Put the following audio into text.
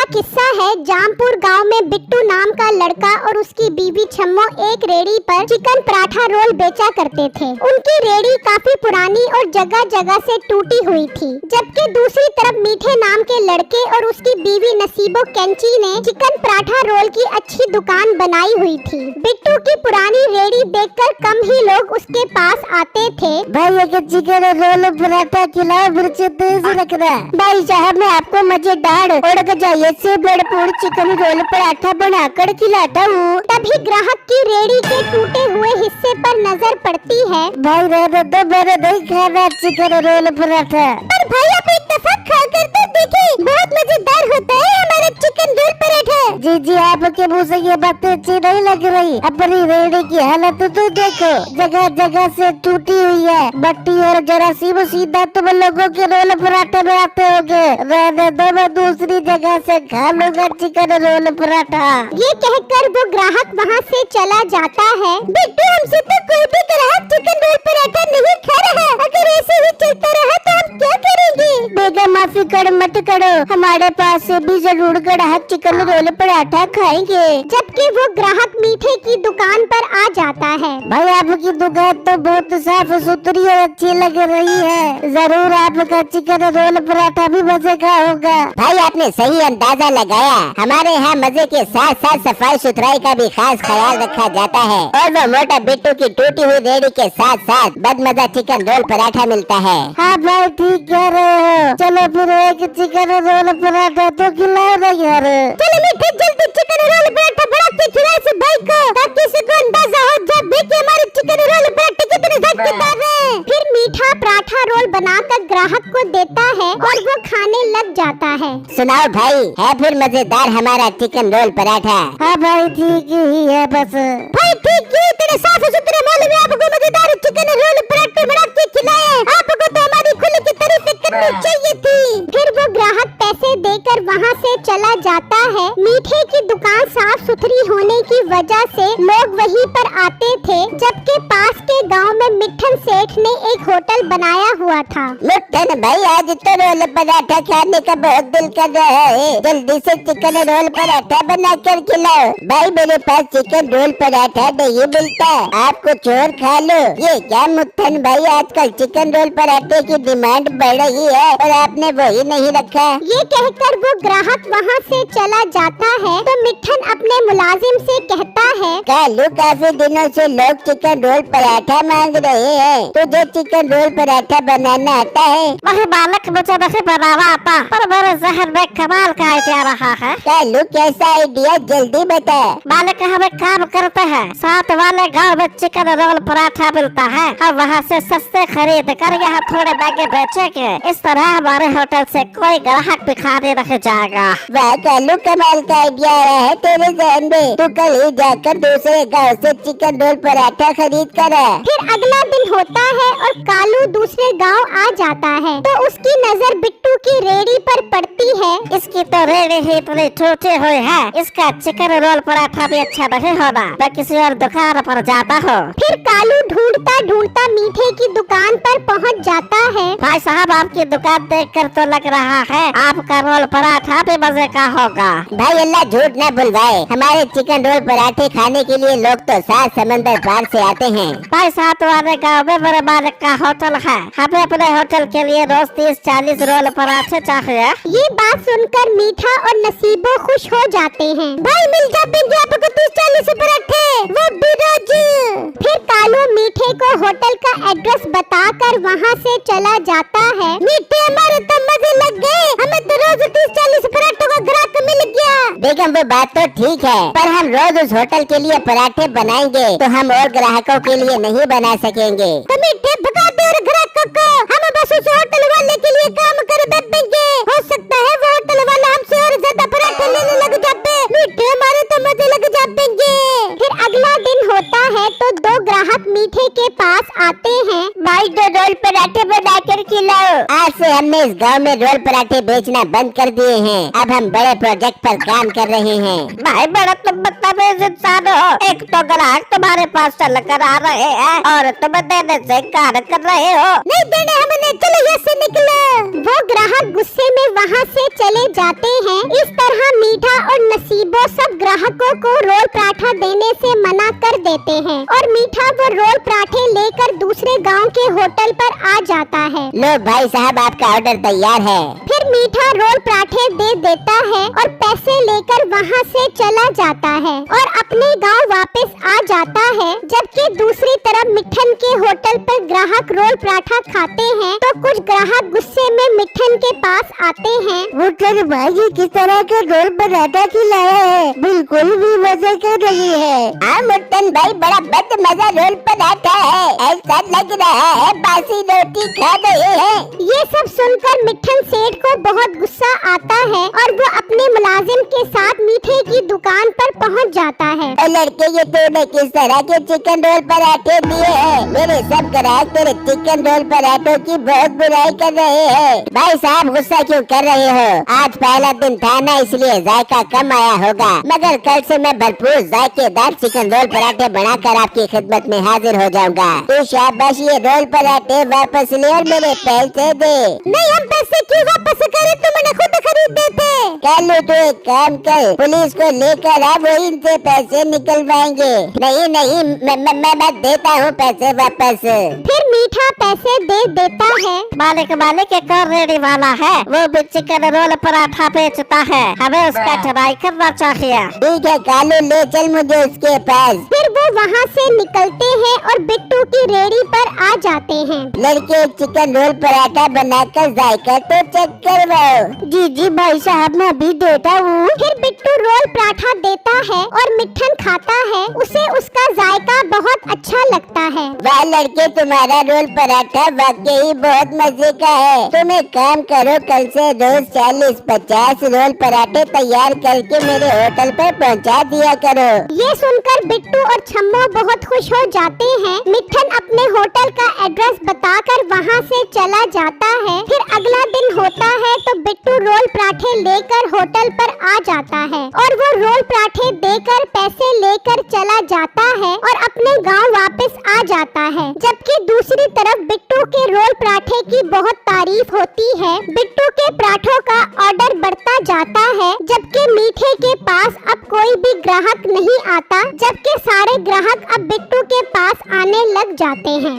किस्सा है। जामपुर गांव में बिट्टू नाम का लड़का और उसकी बीवी छम्मो एक रेड़ी पर चिकन पराठा रोल बेचा करते थे। उनकी रेड़ी काफी पुरानी और जगह जगह से टूटी हुई थी। जबकि दूसरी तरफ मीठे नाम के लड़के और उसकी बीवी नसीबो कैंची ने चिकन पराठा रोल की अच्छी दुकान बनाई हुई थी। बिट्टू की पुरानी रेड़ी देखकर कम ही लोग उसके पास आते थे। भाई एक चिकन रोल पराठा खिलाओ, रख रहा। भाई साहब मैं आपको मजेदार और गजाइए से भरपूर चिकन रोल पराठा बनाकर खिलाता हूँ। तभी ग्राहक की रेड़ी के टूटे हुए हिस्से पर नजर पड़ती है। भाई रहने दो, मेरे नहीं खाना चिकन रोल पराठा। पर भाई आप एक दफा खा कर तो देखें, बहुत मजेदार होता है हमारा चिकन रोल पराठा। जी आपके मुँह से ये बातें अच्छी नहीं लग रही। अपनी रेड़ी की हालत तो देखो, जगह जगह से टूटी हुई है। मट्टी और जरासीम सीधा तुम लोगों के रोल पराठा में आते होगे। रहने दो, मैं दूसरी जगह से खा लूंगा चिकन रोल पराठा। ये कहकर वो ग्राहक वहाँ से चला जाता है। बिट्टू हमसे तो कोई भी ग्राहक चिकन रोल पराठा नहीं खा रहा। अगर ऐसे ही चलता रहा तो हम क्या करेंगे? बेगम माफी कर मत करो, हमारे पास से भी जरूर ग्राहक चिकन रोल पराठा खाएंगे। जबकि वो ग्राहक मीठे की दुकान पर आ जाता है। भाई आपकी दुकान तो बहुत साफ सुथरी और अच्छी लग रही है, जरूर आपका चिकन रोल पराठा भी मजे का होगा। भाई आपने सही अंदाजा लगाया। हमारे यहाँ मजे के साथ साथ सफाई सुथराई का भी खास ख्याल रखा जाता है। और वो मोटा बिट्टू की टूटी हुई रेड़ी के साथ साथ बदमजा चिकन रोल पराठा मिलता है। हाँ भाई ठीक कह रहे हो। चलो फिर एक चिकन रोल पराठा तो खिलाओ ना यार। चलो मीठे जल्दी चिकन रोल पराठा बना के खिलाओ इस भाई को, ताकि इसको अंदाजा हो जाए कि हमारे चिकन रोल पराठे कितने जायकेदार हैं। फिर मीठा पराठा रोल बनाकर ग्राहक को देता है और वो खाने लग जाता है। सुनाओ भाई, है फिर मजेदार हमारा चिकन रोल पराठा? हाँ भाई ठीक ही है बस। भाई ठीक है, तेरे साफ सुथरे माल में आपको मजेदार चिकन रोल पराठा बना के खिलाए। आपको तो हमारी खुली की तारीफ करनी चाहिए थी। फिर वो ग्राहक पैसे देकर वहाँ से चला जाता है। मीठे की दुकान साफ सुथरी होने की वजह से लोग वहीं पर आते थे। जबकि पास के गांव में मिठन सेठ ने एक होटल बनाया हुआ था। मिठन भाई आज तो रोल पराठा खाने का बहुत दिल कर रहा है, जल्दी से चिकन रोल पराठा बना कर खिलाओ। भाई मेरे पास चिकन रोल पराठा नहीं मिलता, आप कुछ और खा लो। ये क्या मिठन भाई, आजकल चिकन रोल पराठे की डिमांड बढ़ रही है और आपने वही नहीं रखा। ये कहकर वो ग्राहक वहाँ से चला जाता है। तो मिठन अपने मुलाजिम से कहता है, कालू काफी दिनों से लोग चिकन रोल पराठा मांग रहे हैं, तुझे चिकन रोल पराठा बनाना आता है? वही बालक मुझे नहीं बनावा आता, पर मेरे जहन में कमाल का आइडिया रहा है। कालू कैसा आइडिया, जल्दी बता। मालिक हम एक काम करते हैं, साथ वाले गांव में चिकन रोल पराठा मिलता है, हम वहाँ से सस्ते खरीद कर यहाँ थोड़े महंगे बेचेंगे। इस तरह हमारे होटल से कोई ग्राहक भी खाने नहीं जाएगा। वाह कालू, कमाल का आइडिया आया है तेरे जहन में। तू कल ही जाकर दूसरे गांव से चिकन रोल पराठा खरीद कर आ। फिर अगला दिन होता है और कालू दूसरे गांव आ जाता है। तो उसकी नजर बिट्टू की रेड़ी पर पड़ती है। इसकी तो रेड़ी ही इतनी टूटी हुई है, इसका चिकन रोल पराठा भी अच्छा नहीं होना, मैं किसी और दुकान पर जाता हूँ। फिर कालू ढूंढता ढूंढता मीठे की दुकान पर पहुँच जाता है। भाई साहब आपकी दुकान देखकर तो लग रहा है आपका रोल पराठा भी मजे का होगा। भाई अल्लाह झूठ न बुलवाए, हमारे चिकन रोल पराठे खाने के लिए लोग तो 7 समंदर पार से आते हैं। भाई साथ वाले गाँव में मेरे मालिक का होटल है, हमें अपने होटल के लिए रोज 30-40 रोल पराठे चाहिए। ये बात सुनकर मीठा और नसीबो खुश हो जाते हैं। भाई मिल जाएंगे आपको 30-40 पराठे, वो भी रोज। फिर कालू मीठे को होटल का एड्रेस बताकर वहाँ से चला जाता है। मीठे हमारे तो मजे लग गए, हमें तो रोज 30-40 पराठों का ग्राहक मिल गया। बेगम वो बात तो ठीक है, पर हम रोज उस होटल के लिए पराठे बनाएंगे तो हम और ग्राहकों के लिए नहीं बना सकेंगे। तो मीठे भगा दो और ग्राहकों को, हम बस उस होटल वाले के लिए काम कर देंगे। हो सकता है वो होटल वाला हमसे और ज्यादा पराठे लेने लग जाते। मीठे हमारे तो मजे लग जाएंगे। फिर अगला दिन होता है तो 2 ग्राहक मीठे के पास आते हैं। भाई तो रोल पराठे बनाकर खिलाओ। आज से हमने इस गांव में रोल पराठे बेचना बंद कर दिए हैं, अब हम बड़े प्रोजेक्ट पर काम कर रहे हैं। भाई बड़ा तुम बदतमीज इंसान हो, एक तो ग्राहक तुम्हारे पास चल कर आ रहे हैं और तुम देने से इनकार कर रहे हो। नहीं देने हमने, चलो यहाँ से निकलो। वो ग्राहक गुस्से में वहाँ से चले जाते हैं। इस तरह ग्राहकों को रोल पराठा देने से मना कर देते हैं और मीठा वो रोल पराठे लेकर दूसरे गांव के होटल पर आ जाता है। लो भाई साहब, आपका ऑर्डर तैयार है। फिर मीठा रोल पराठे दे देता है और पैसे लेकर वहाँ से चला जाता है और अपने गांव वापस आ जाता है। जबकि दूसरी तरफ मिठन के होटल पर ग्राहक रोल पराठा खाते हैं तो कुछ ग्राहक गुस्से में मिठन के पास आते हैं। मुठन भाई ये किस तरह का रोल पराठा खिलाया है, बिल्कुल भी मजे कर रही है। हाँ मुट्टन भाई, बड़ा मजा रोल पराठा है, ऐसा लग रहा है बासी रोटी खा रहे हैं। ये सब सुनकर मिठन सेठ को बहुत गुस्सा आता है और वो अपने मुलाजिम के साथ मीठे की दुकान पर पहुंच जाता है। लड़के, ये तूने किस तरह के चिकन रोल पराठे दिए हैं? मेरे सब ग्राहक तेरे चिकन रोल पराठों की बहुत बुराई कर रहे हैं। भाई साहब, गुस्सा क्यों कर रहे हो? आज पहला दिन था ना, इसलिए जायका कम आया होगा, मगर कल से मैं भरपूर जायकेदार चिकन रोल पराठे बनाकर आपकी खिदमत में हाजिर हो जाऊंगा। तो शाबाश, ये रोल पराठे वापस ले और मेरे पैसे दे। नहीं, हम पैसे क्यों वापस करें, तुमने खुद खरीदे थे। कल तो एक काम कर, पुलिस को लेकर आ, वो इनसे पैसे निकलवाएंगे। नहीं, मैं देता हूँ पैसे वापस। फिर मीठा पैसे दे देता है। मालिक एक और रेडी वाला है, वो भी चिकन रोल पराठा बेचता है, हमें उसका ट्राई करना चाहिए। ठीक है कालू, ले चल मुझे उसके पास। फिर वो वहाँ से निकलते हैं और बिट्टू की रेडी पर आ जाते हैं। लड़के, चिकन रोल पराठा बनाकर जायका तो चेक करवाओ। जी भाई साहब, मैं भी देता हूँ। फिर बिट्टू रोल पराठा देता है और मिठन खाता है, उसे उसका जायका बहुत अच्छा लगता है। वाह लड़के, तुम्हारा रोल पराठा वाकई बहुत मजे का है। तुम एक काम करो, कल से रोज 40-50 रोल पराठे तैयार करके मेरे होटल पर पहुंचा दिया करो। ये सुनकर बिट्टू और छम्मो बहुत खुश हो जाते हैं। मिठन अपने होटल का एड्रेस बताकर वहाँ से चला जाता है। फिर अगला दिन होता है तो बिट्टू रोल पराठे लेकर होटल पर आ जाता है और वो रोल पराठे देकर पैसे लेकर चला जाता है और अपने गांव वापस आ जाता है। जबकि दूसरी तरफ बिट्टू के रोल पराठे की बहुत तारीफ होती है। बिट्टू के पराठों का ऑर्डर बढ़ता जाता है, जबकि मीठे के पास अब कोई भी ग्राहक नहीं आता, जबकि सारे ग्राहक अब बिट्टू के पास आने लग जाते हैं।